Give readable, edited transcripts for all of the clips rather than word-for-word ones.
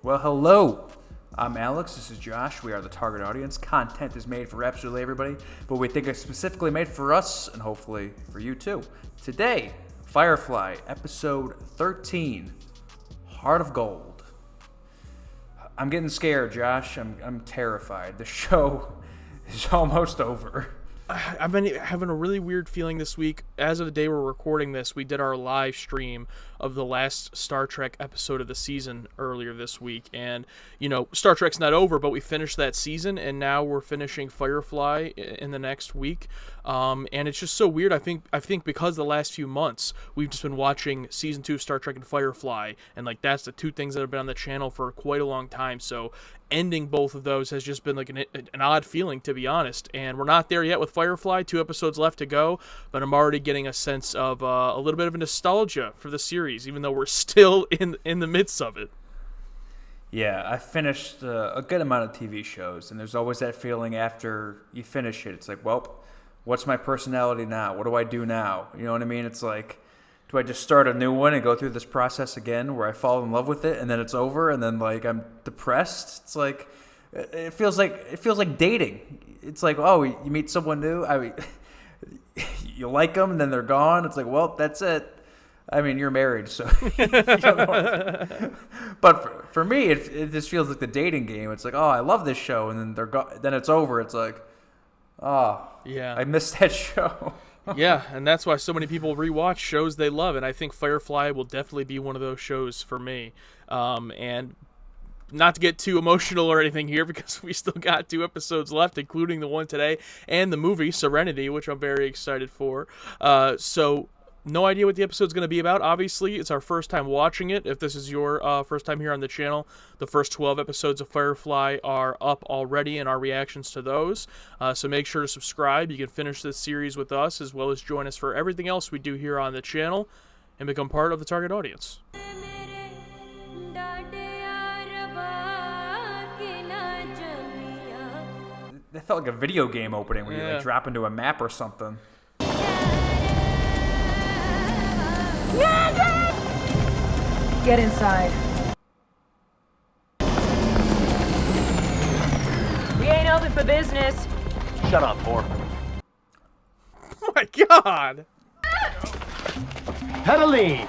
Well, hello. I'm Alex. This is Josh. We are the target audience. Content is made for absolutely everybody, but we think it's specifically made for us and hopefully for you too. Today, Firefly, episode 13, Heart of Gold. I'm getting scared, Josh. I'm terrified. The show is almost over. I've been having a really weird feeling this week. As of the day we're recording this, we did our live stream of the last Star Trek episode of the season earlier this week. And, you know, Star Trek's not over, but we finished that season, and now we're finishing Firefly in the next week. And it's just so weird. I think because the last few months, we've just been watching Season 2 of Star Trek and Firefly, and, like, that's the two things that have been on the channel for quite a long time. So ending both of those has just been like an odd feeling, to be honest. And we're not there yet with Firefly. 2 episodes left to go, but I'm already getting a sense of a little bit of a nostalgia for the series, even though we're still in the midst of it. Yeah, I finished a good amount of TV shows, and there's always that feeling after you finish it. It's like, well, what's my personality now? What do I do now? You know what I mean? It's like, do I just start a new one and go through this process again where I fall in love with it and then it's over and then like I'm depressed? It's like it feels like dating. It's like, oh, you meet someone new. I mean, you like them and then they're gone. It's like, well, that's it. I mean, you're married, so you don't know. But for me, it just feels like the dating game. It's like, oh, I love this show, and then then it's over. It's like, oh, yeah, I missed that show. Yeah, and that's why so many people rewatch shows they love, and I think Firefly will definitely be one of those shows for me. And not to get too emotional or anything here, because we still got 2 episodes left, including the one today, and the movie, Serenity, which I'm very excited for. So no idea what the episode's going to be about. Obviously, it's our first time watching it. If this is your first time here on the channel, the first 12 episodes of Firefly are up already and our reactions to those. So make sure to subscribe. You can finish this series with us, as well as join us for everything else we do here on the channel and become part of the target audience. That felt like a video game opening where you like drop into a map or something. Get inside. We ain't open for business. Shut up, whore. Oh my god! How to leave.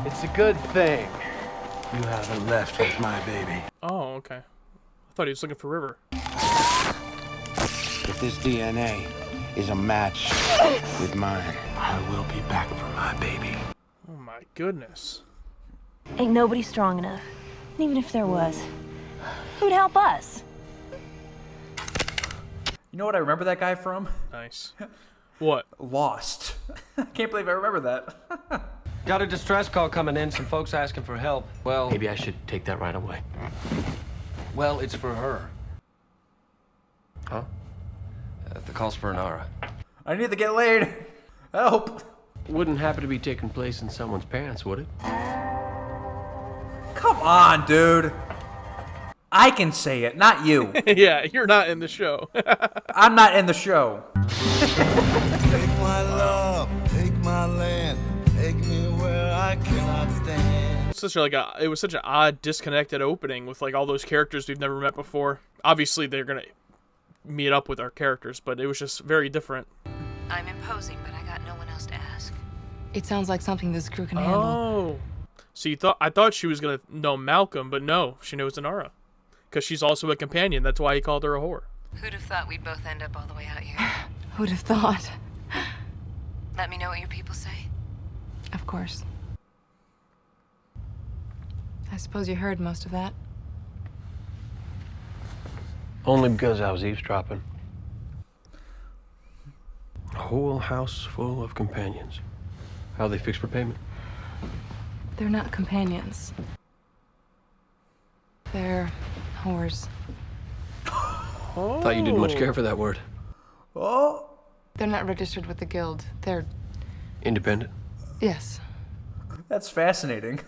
It's a good thing you haven't left with my baby. Oh, okay. I thought he was looking for River. If this DNA is a match with mine, I will be back for my baby. Oh my goodness. Ain't nobody strong enough. And even if there was, who'd help us? You know what I remember that guy from? Nice. What? Lost. I can't believe I remember that. Got a distress call coming in, some folks asking for help. Well, Maybe I should take that right away. well, it's for her. Huh? The call's for Nara. I need to get laid. Help. Wouldn't happen to be taking place in someone's pants, would it? Come on, dude. I can say it, not you. Yeah, you're not in the show. I'm not in the show. Take my love, take my land, take me where I cannot stand. It was such an odd, disconnected opening with like all those characters we've never met before. Obviously, they're gonna meet up with our characters, but it was just very different. I'm imposing, but I got no one else to ask. It sounds like something this crew can handle. Oh, so I thought she was gonna know Malcolm, but no, she knows Inara, because she's also a companion. That's why he called her a whore. Who'd have thought we'd both end up all the way out here? Who'd have thought? Let me know what your people say. Of course. I suppose you heard most of that. Only because I was eavesdropping. A whole house full of companions. How they fixed for payment? They're not companions. They're whores. Oh. Thought you didn't much care for that word. Oh. They're not registered with the guild. They're... Independent? Yes. That's fascinating.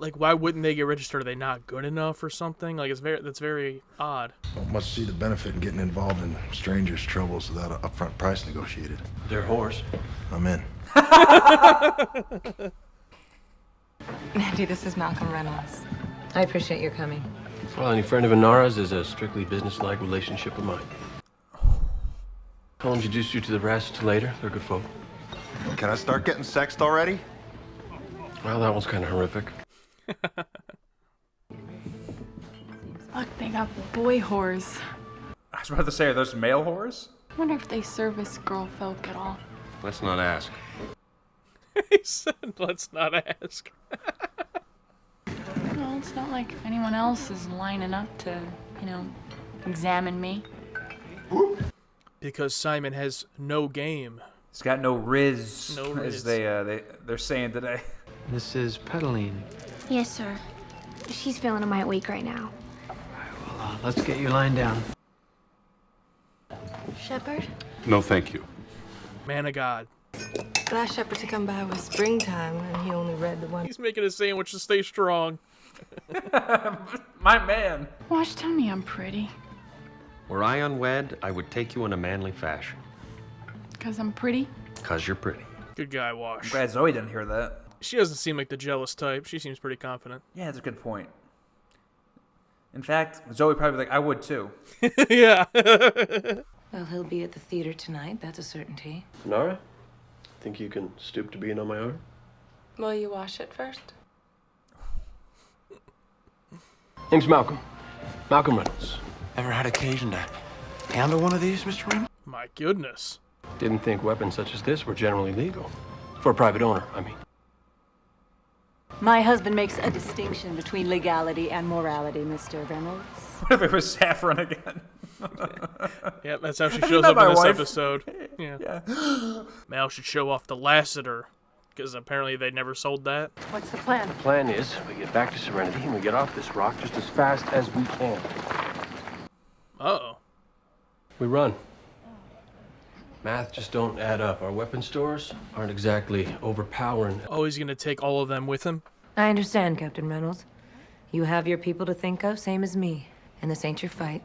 Like, why wouldn't they get registered? Are they not good enough or something? Like, that's very odd. Don't much see the benefit in getting involved in strangers' troubles without an upfront price negotiated. They're whores. I'm in. Andy, this is Malcolm Reynolds. I appreciate your coming. Well, any friend of Inara's is a strictly business-like relationship of mine. I'll introduce you to the rest later. They're good folk. Can I start getting sexed already? Well, that one's kind of horrific. Look, they got boy whores. I was about to say, are those male whores? I wonder if they service girl folk at all. Let's not ask. He said, let's not ask. Well, it's not like anyone else is lining up to, examine me. Because Simon has no game. He's got no riz, No riz. as they're saying today. This is Pedaline. Yes, sir. She's feeling a mite weak right now. Well, let's get you lying down. Shepard? No, thank you. Man of God. Last Shepard to come by was springtime, and he only read the one. He's making a sandwich to stay strong. My man. Wash, tell me I'm pretty. Were I unwed, I would take you in a manly fashion. 'Cause I'm pretty? 'Cause you're pretty. Good guy, Wash. I'm glad Zoe didn't hear that. She doesn't seem like the jealous type. She seems pretty confident. Yeah, that's a good point. In fact, Zoe probably like, I would too. Yeah. Well, he'll be at the theater tonight. That's a certainty. Inara, think you can stoop to being on my arm? Will you wash it first? Name's Malcolm. Malcolm Reynolds. Ever had occasion to handle one of these, Mr. Reynolds? My goodness. Didn't think weapons such as this were generally legal. For a private owner, I mean. My husband makes a distinction between legality and morality, Mr. Reynolds. What if it was Saffron again? Yep, that's how she Have you shows met up in my this wife? episode. Yeah. Mal should show off the Lassiter, because apparently they never sold that. What's the plan? The plan is we get back to Serenity and we get off this rock just as fast as we can. Uh-oh. We run. Math just don't add up. Our weapon stores aren't exactly overpowering. Oh, he's going to take all of them with him? I understand, Captain Reynolds. You have your people to think of, same as me. And this ain't your fight.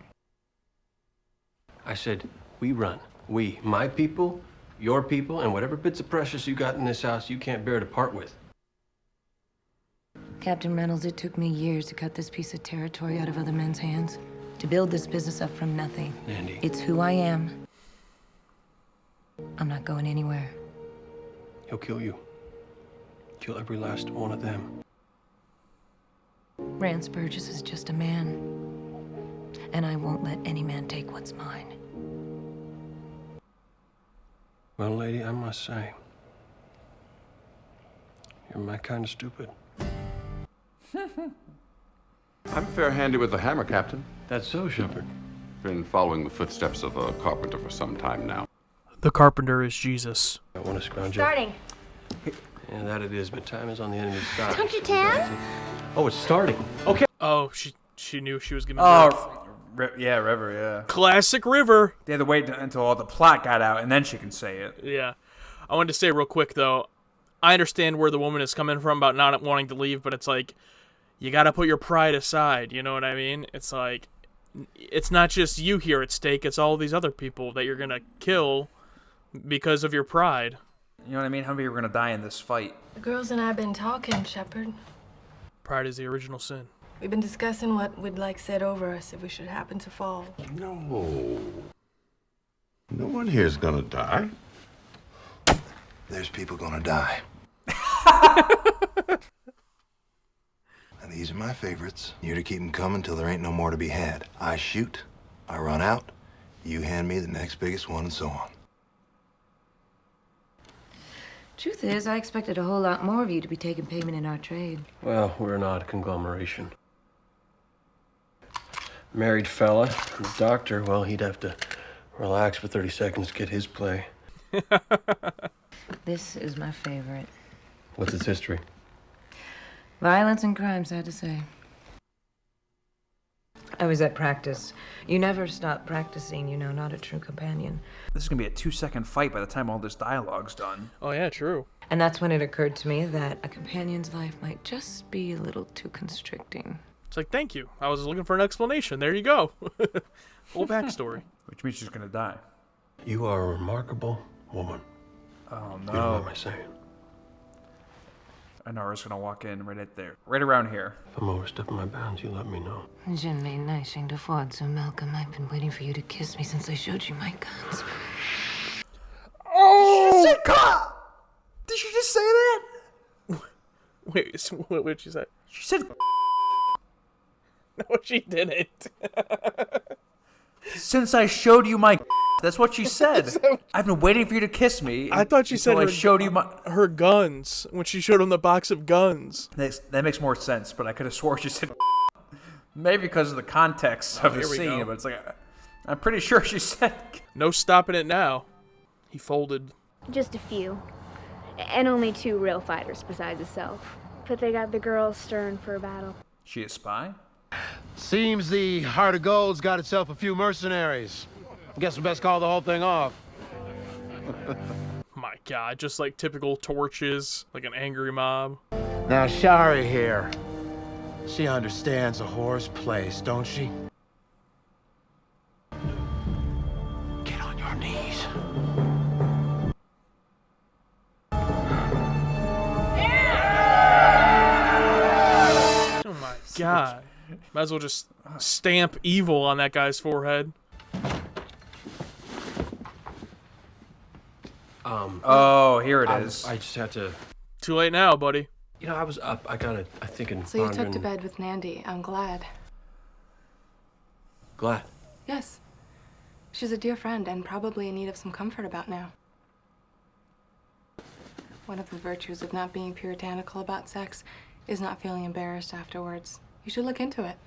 I said, we run. We, my people, your people, and whatever bits of precious you got in this house you can't bear to part with. Captain Reynolds, it took me years to cut this piece of territory out of other men's hands. To build this business up from nothing. Andy. It's who I am. I'm not going anywhere. He'll kill you. Kill every last one of them. Rance Burgess is just a man. And I won't let any man take what's mine. Well, lady, I must say, you're my kind of stupid. I'm fair-handed with the hammer, Captain. That's so, Shepard. Been following the footsteps of a carpenter for some time now. The carpenter is Jesus. I want to scrounge Starting. up. Yeah, that it is, but time is on the enemy's side. Don't you tan? Oh, it's starting. Okay. Oh, she knew she was giving birth. Oh, yeah, River, yeah. Classic River. They had to wait until all the plot got out, and then she can say it. Yeah. I wanted to say real quick, though, I understand where the woman is coming from about not wanting to leave, but it's like, you got to put your pride aside, you know what I mean? It's like, it's not just you here at stake, it's all these other people that you're going to kill because of your pride. You know what I mean? How many are going to die in this fight? The girls and I have been talking, Shepard. Pride is the original sin. We've been discussing what we'd like said over us if we should happen to fall. No. No one here's gonna die. There's people gonna die. And these are my favorites. You're to keep them coming till there ain't no more to be had. I shoot, I run out, you hand me the next biggest one, and so on. Truth is, I expected a whole lot more of you to be taking payment in our trade. Well, we're an odd conglomeration. Married fella, the doctor, well, he'd have to relax for 30 seconds to get his play. This is my favorite. What's its history? Violence and crime, sad to say. I was at practice. You never stop practicing, you know, not a true companion. This is going to be a 2-second fight by the time all this dialogue's done. Oh, yeah, true. And that's when it occurred to me that a companion's life might just be a little too constricting. It's like, thank you. I was looking for an explanation. There you go. Whole backstory. Which means she's going to die. You are a remarkable woman. Oh, You know what no. am I saying? Inara's gonna walk in right around here. If I'm overstepping my bounds, you let me know. Malcolm, I've been waiting for you to kiss me since I showed you my guns. Oh! Did she just say that? Wait, what did she say? She said. No, she didn't. Since I showed you my. That's what she said. I've been waiting for you to kiss me. I thought she said I showed you her guns when she showed him the box of guns. That makes more sense, but I could have swore she said. Maybe because of the context of the scene, but it's like I'm pretty sure she said. No stopping it now. He folded. Just a few. And only 2 real fighters besides himself. But they got the girls stirring for a battle. She a spy? Seems the Heart of Gold's got itself a few mercenaries. Guess we best call the whole thing off. My God, just like typical torches, like an angry mob. Now, Shari here. She understands a whore's place, don't she? Get on your knees. Oh my God. Might as well just stamp evil on that guy's forehead. Oh, here it is. I just had to. Too late now, buddy. You know, I was up. I think in So you took to bed with Nandy. I'm glad. Glad. Yes. She's a dear friend and probably in need of some comfort about now. One of the virtues of not being puritanical about sex is not feeling embarrassed afterwards. You should look into it.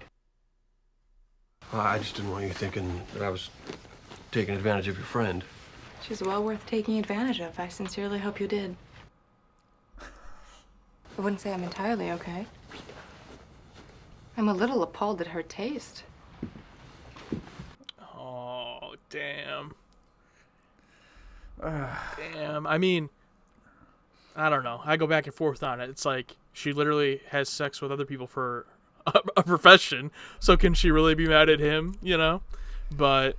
Well, I just didn't want you thinking that I was taking advantage of your friend. She's well worth taking advantage of. I sincerely hope you did. I wouldn't say I'm entirely okay. I'm a little appalled at her taste. Oh, damn. Damn. I mean, I don't know. I go back and forth on it. It's like she literally has sex with other people for a profession. So can she really be mad at him, you know? But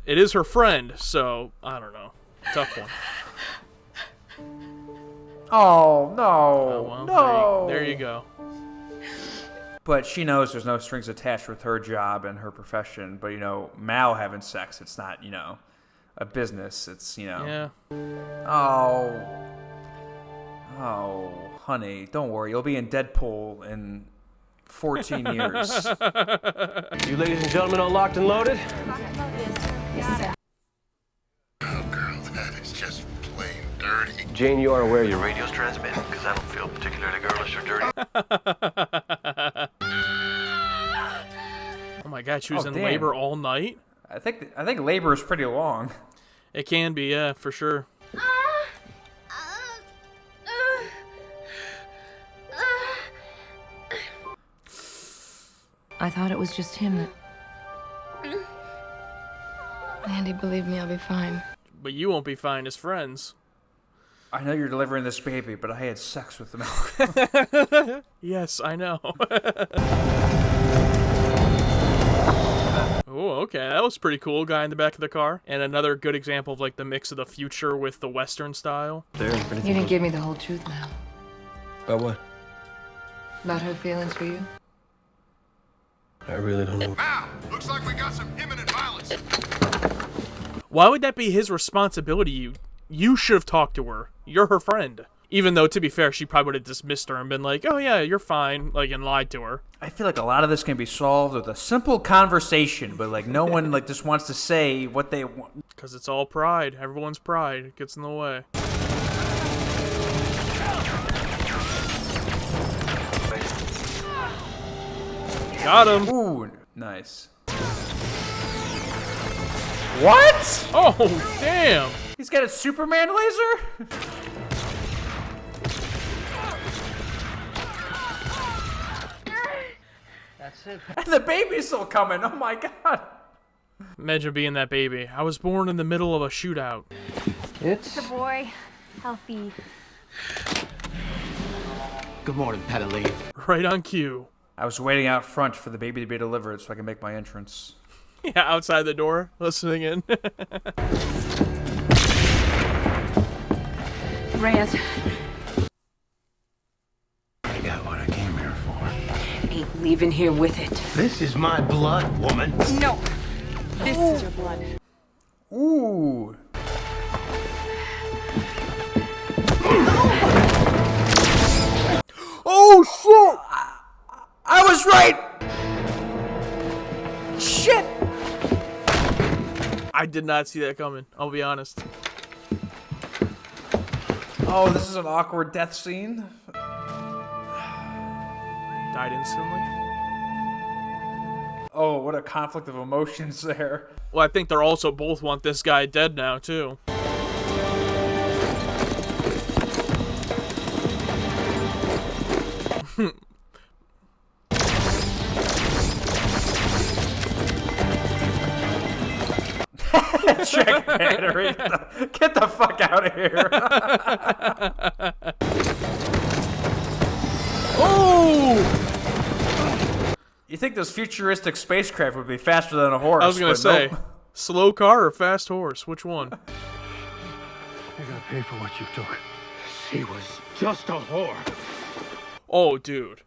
it is her friend, so I don't know. Tough one. Oh, no. Oh, well, no. There you go. But she knows there's no strings attached with her job and her profession. But, you know, Mal having sex, it's not, you know, a business. It's, you know. Yeah. Oh, honey, don't worry. You'll be in Deadpool in 14 years. You ladies and gentlemen all locked and loaded? Oh, girl, that is just plain dirty. Jane, you are aware your radio's transmitting? Because I don't feel particularly girlish or dirty. Oh my God, she was in damn. labor all night? I think labor is pretty long. It can be, yeah, for sure. I thought it was just him that... Andy, believe me, I'll be fine. But you won't be fine as friends. I know you're delivering this baby, but I had sex with him. Yes, I know. Oh, okay, that was pretty cool. Guy in the back of the car. And another good example of like the mix of the future with the Western style. You didn't give me the whole truth, Mal. About what? About her feelings for you. I really don't know. Wow, looks like we got some imminent violence. Why would that be his responsibility? You should have talked to her. You're her friend. Even though, to be fair, she probably would have dismissed her and been like, oh yeah, you're fine, like, and lied to her. I feel like a lot of this can be solved with a simple conversation, but like no one like just wants to say what they want. Because it's all pride. Everyone's pride. It gets in the way. Got him. Ooh, nice. What? Oh, damn. He's got a Superman laser? That's it. And the baby's still coming. Oh my God. Imagine being that baby. I was born in the middle of a shootout. It's a boy. Healthy. Good morning, Petalene. Right on cue. I was waiting out front for the baby to be delivered so I can make my entrance. Yeah, outside the door, listening in. Reyes. ain't leaving here with it. This is my blood, woman. No. This is your blood. Ooh. Oh, shit! I was right! Shit! I did not see that coming, I'll be honest. Oh, this is an awkward death scene. Died instantly. Oh, what a conflict of emotions there. Well, I think they're also both want this guy dead now, too. Check battery. Get the fuck out of here. Oh! You think this futuristic spacecraft would be faster than a horse? I was gonna say, nope. slow car or fast horse? Which one? You're gonna pay for what you took. She was just a whore. Oh, dude.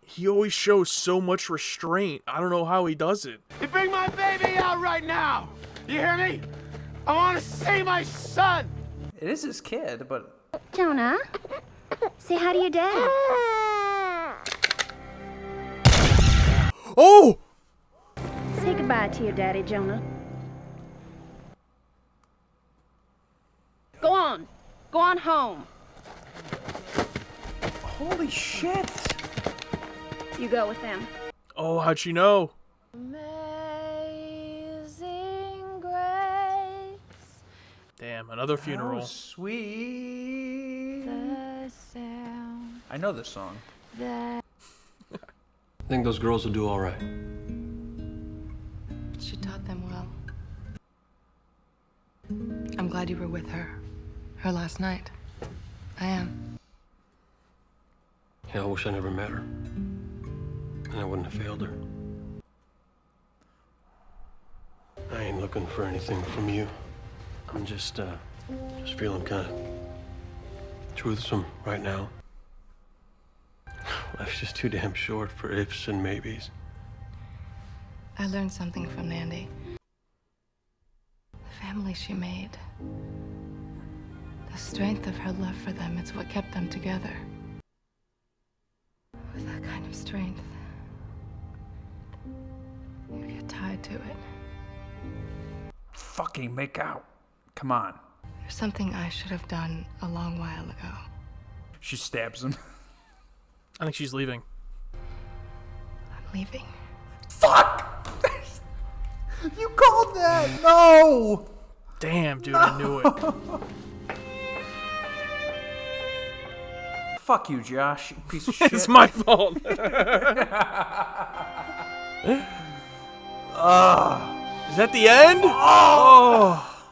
He always shows so much restraint. I don't know how he does it. You bring my baby out right now. You hear me? I want to see my son. It is his kid, but... Jonah, say hi to your dad. Oh! Say goodbye to your daddy, Jonah. Go on. Go on home. Holy shit. You go with them. Oh, how'd she know? Amazing grace. Damn, another funeral. How sweet. The sound I know this song. that I think those girls will do all right. She taught them well. I'm glad you were with her last night. I am. Yeah, I wish I never met her. And I wouldn't have failed her. I ain't looking for anything from you. I'm just feeling kind of truthsome right now. Life's just too damn short for ifs and maybes. I learned something from Nandy. The family she made. The strength of her love for them, it's what kept them together. With that kind of strength, you get tied to it. Fucking make out. Come on. There's something I should have done a long while ago. She stabs him. I think she's leaving. I'm leaving. Fuck! You called that! No! Damn, dude, I knew it. Fuck you, Josh, you piece of shit. It's my fault. Is that the end? Oh!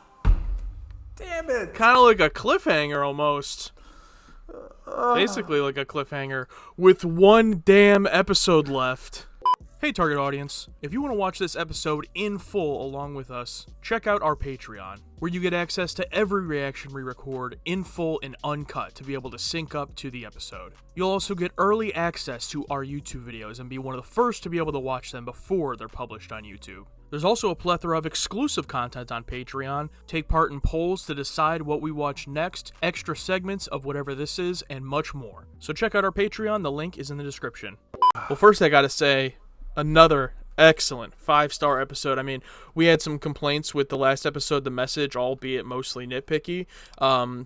Damn it. Kind of like a cliffhanger almost. Basically like a cliffhanger with one damn episode left. Hey, target audience. If you want to watch this episode in full along with us, check out our Patreon, where you get access to every reaction we record in full and uncut to be able to sync up to the episode. You'll also get early access to our YouTube videos and be one of the first to be able to watch them before they're published on YouTube. There's also a plethora of exclusive content on Patreon, take part in polls to decide what we watch next, extra segments of whatever this is, and much more. So check out our Patreon, the link is in the description. Well, first I gotta say, another excellent 5-star episode. I mean, we had some complaints with the last episode, The Message, albeit mostly nitpicky.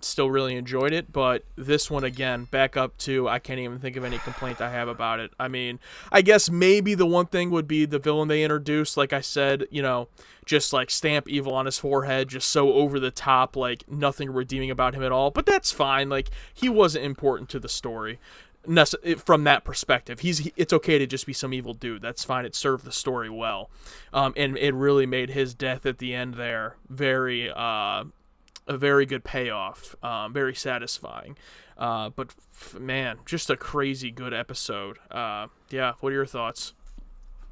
Still really enjoyed it, but this one again, back up to, I can't even think of any complaint I have about it. I mean, I guess maybe the one thing would be the villain they introduced, like I said, you know, just like stamp evil on his forehead, just so over the top, like nothing redeeming about him at all. But that's fine, like he wasn't important to the story. From that perspective, it's okay to just be some evil dude. That's fine. It served the story well, and it really made his death at the end there a very good payoff, very satisfying. But man, just a crazy good episode. Yeah, what are your thoughts?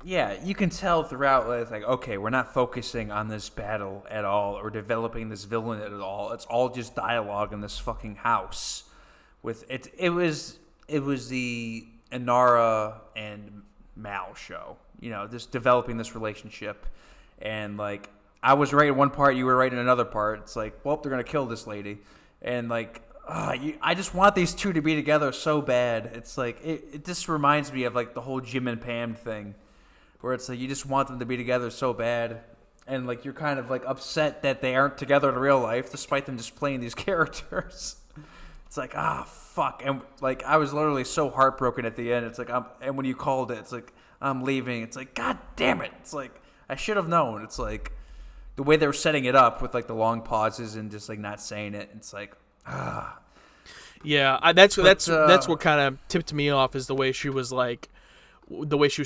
Yeah, you can tell throughout, it's like, okay, we're not focusing on this battle at all or developing this villain at all. It's all just dialogue in this fucking house. With it was it was the Inara and Mal show. You know, just developing this relationship, and like I was right in one part, you were right in another part. It's like, well, they're gonna kill this lady, and like, I just want these two to be together so bad. It's like it just reminds me of like the whole Jim and Pam thing, where it's like you just want them to be together so bad, and like you're kind of like upset that they aren't together in real life, despite them just playing these characters. It's like, fuck, and like I was literally so heartbroken at the end. It's like, and when you called it, it's like I'm leaving. It's like, god damn it. It's like I should have known. It's like the way they were setting it up with like the long pauses and just like not saying it. It's like, Yeah, that's what kind of tipped me off, is the way she was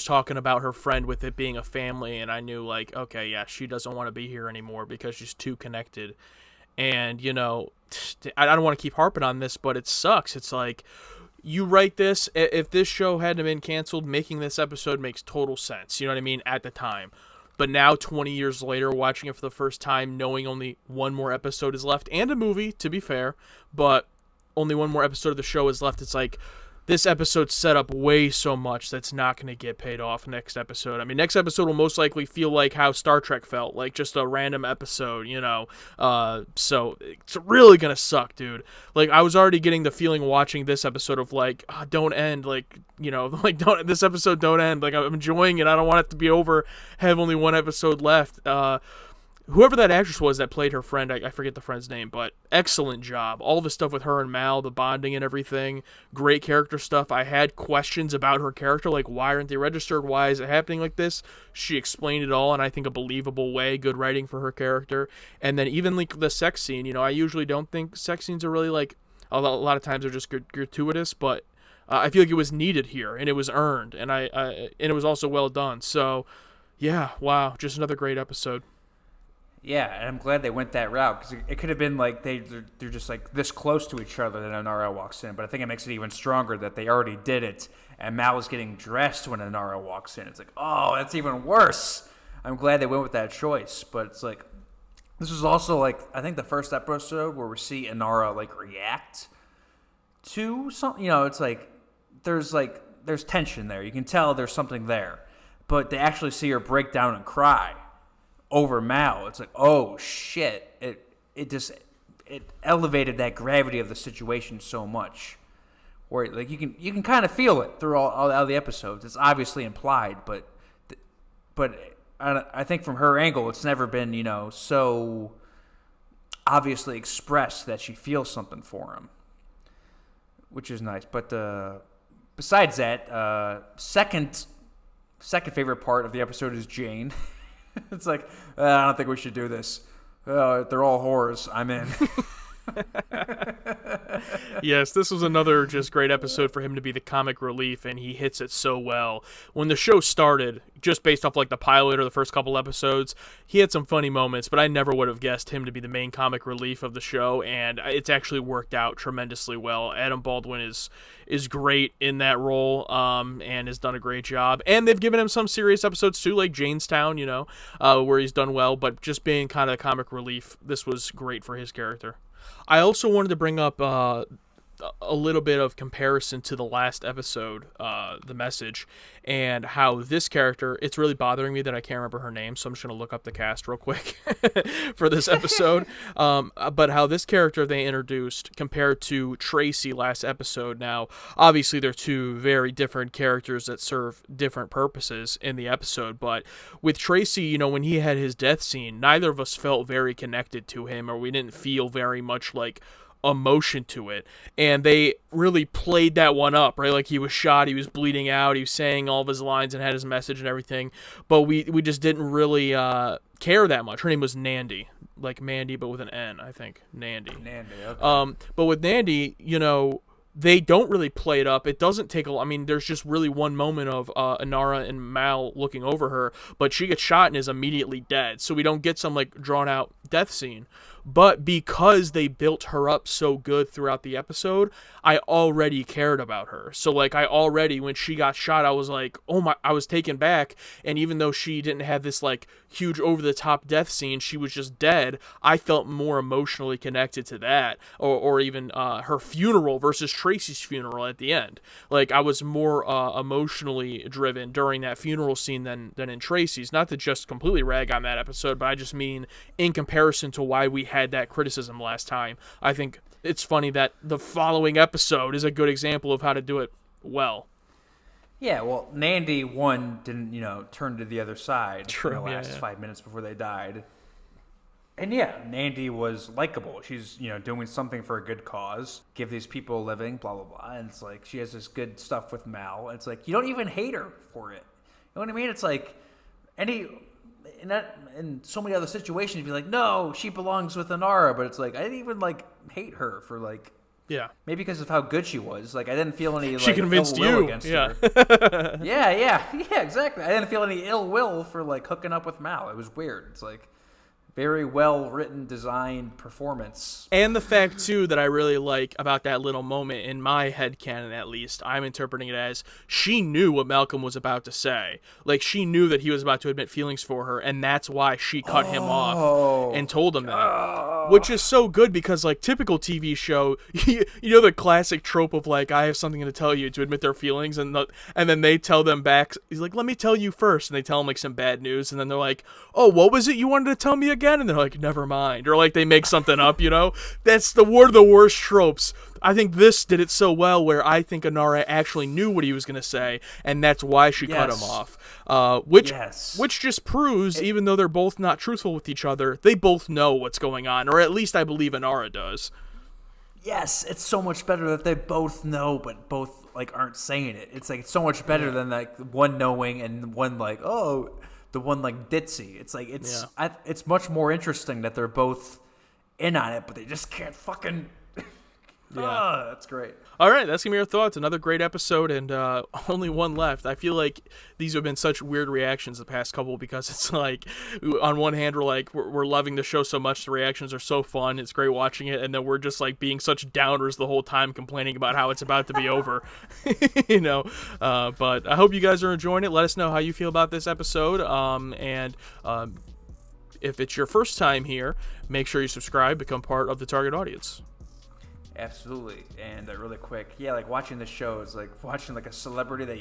talking about her friend with it being a family, and I knew like, okay, yeah, she doesn't want to be here anymore because she's too connected. And you know, I don't want to keep harping on this, but it sucks. It's like, you write this, if this show hadn't been canceled, making this episode makes total sense. You know what I mean? At the time. But now, 20 years later, watching it for the first time, knowing only one more episode is left, and a movie, to be fair, but only one more episode of the show is left, it's like, this episode set up way so much that's not going to get paid off next episode. I mean, next episode will most likely feel like how Star Trek felt, like just a random episode, you know. So it's really going to suck, dude. Like, I was already getting the feeling watching this episode of like, don't end, like, you know, like, this episode don't end. Like, I'm enjoying it. I don't want it to be over, have only one episode left. Whoever that actress was that played her friend, I forget the friend's name, but excellent job. All the stuff with her and Mal, the bonding and everything, great character stuff. I had questions about her character, like why aren't they registered? Why is it happening like this? She explained it all in, I think, a believable way. Good writing for her character. And then even like the sex scene, you know, I usually don't think sex scenes are really like, a lot of times they're just gratuitous, but I feel like it was needed here, and it was earned, and and it was also well done. So, yeah, wow, just another great episode. Yeah, and I'm glad they went that route, because it could have been like they're just like this close to each other, then Inara walks in. But I think it makes it even stronger that they already did it, and Mal is getting dressed when Inara walks in. It's like, oh, that's even worse. I'm glad they went with that choice. But it's like, this was also like, I think the first episode where we see Inara like react to something. You know, it's like there's tension there. You can tell there's something there. But to actually see her break down and cry over Mal, it's like, oh shit, it elevated that gravity of the situation so much, where like you can kind of feel it through all the episodes. It's obviously implied, but I think from her angle, it's never been, you know, so obviously expressed that she feels something for him, which is nice. But besides that, second favorite part of the episode is Jane. It's like, I don't think we should do this. They're all whores. I'm in. Yes, this was another just great episode for him to be the comic relief, and he hits it so well. When the show started, just based off like the pilot or the first couple episodes, he had some funny moments, but I never would have guessed him to be the main comic relief of the show, and it's actually worked out tremendously well. Adam Baldwin is great in that role, and has done a great job. And they've given him some serious episodes too, like Janestown, you know, where he's done well, but just being kind of comic relief, this was great for his character. I also wanted to bring up a little bit of comparison to the last episode, The Message, and how this character, it's really bothering me that I can't remember her name, so I'm just going to look up the cast real quick for this episode, but how this character they introduced compared to Tracy last episode. Now, obviously, they're two very different characters that serve different purposes in the episode, but with Tracy, you know, when he had his death scene, neither of us felt very connected to him, or we didn't feel very much like emotion to it, and they really played that one up, right? Like, he was shot, he was bleeding out, he was saying all of his lines and had his message and everything, but we just didn't really care that much. Her name was Nandy, like Mandy but with an N, I think. Nandy, okay. But with Nandy, you know, they don't really play it up. It doesn't take I mean, there's just really one moment of Inara and Mal looking over her, but she gets shot and is immediately dead, so we don't get some like drawn out death scene. but because they built her up so good throughout the episode, I already cared about her. So like I already, when she got shot, I was like, oh my, I was taken back. And even though she didn't have this like huge over the top death scene, she was just dead, I felt more emotionally connected to that, or even her funeral versus Tracy's funeral at the end. Like I was more emotionally driven during that funeral scene than in Tracy's. Not to just completely rag on that episode, but I just mean in comparison to why we had that criticism last time. I think it's funny that the following episode is a good example of how to do it well. Yeah, well, Nandy, one, didn't, turn to the other side True, in the last 5 minutes before they died. And yeah, Nandy was likable. She's, doing something for a good cause, give these people a living, blah, blah, blah. And it's like, she has this good stuff with Mal. And it's like, you don't even hate her for it. You know what I mean? It's like, in so many other situations, you'd be like, no, she belongs with Inara. But it's like, I didn't even, hate her for, yeah, maybe because of how good she was. Like, I didn't feel any, she convinced ill will you. against Yeah. her. Yeah, exactly. I didn't feel any ill will for, hooking up with Mal. It was weird. It's like, very well-written, designed performance. And the fact, too, that I really like about that little moment, in my headcanon at least, I'm interpreting it as she knew what Malcolm was about to say. Like, she knew that he was about to admit feelings for her, and that's why she cut him off and told him that. Which is so good because, typical TV show, you know the classic trope of, I have something to tell you, to admit their feelings, and then they tell them back, he's like, let me tell you first, and they tell him, some bad news, and then they're like, oh, what was it you wanted to tell me again? And they're like, never mind. Or they make something up, That's one of the worst tropes. I think this did it so well where I think Inara actually knew what he was going to say, and that's why she cut him off. Which just proves, even though they're both not truthful with each other, they both know what's going on, or at least I believe Inara does. Yes, it's so much better that they both know, but both aren't saying it. It's it's so much better than one knowing and one the one ditzy. It's much more interesting that they're both in on it, but they just can't fucking. Yeah, that's great. All right, that's gonna be our thoughts. Another great episode, and only one left. I feel like these have been such weird reactions the past couple because it's on one hand we're loving the show so much, the reactions are so fun, it's great watching it, and then we're just being such downers the whole time, complaining about how it's about to be over, But I hope you guys are enjoying it. Let us know how you feel about this episode, and if it's your first time here, make sure you subscribe, become part of the target audience. Absolutely. And really quick, watching the show is watching a celebrity that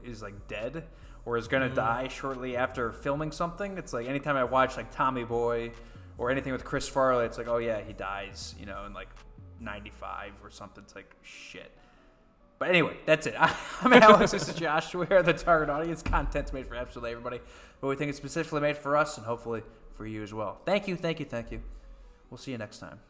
is dead or is gonna die shortly after filming something. It's anytime I watch Tommy Boy or anything with Chris Farley, it's oh yeah, he dies, in 95 or something. It's shit. But anyway, that's it. I'm Alex. This is Josh. We are the target audience. Content's made for absolutely everybody, but we think it's specifically made for us and hopefully for you as well. Thank you. We'll see you next time.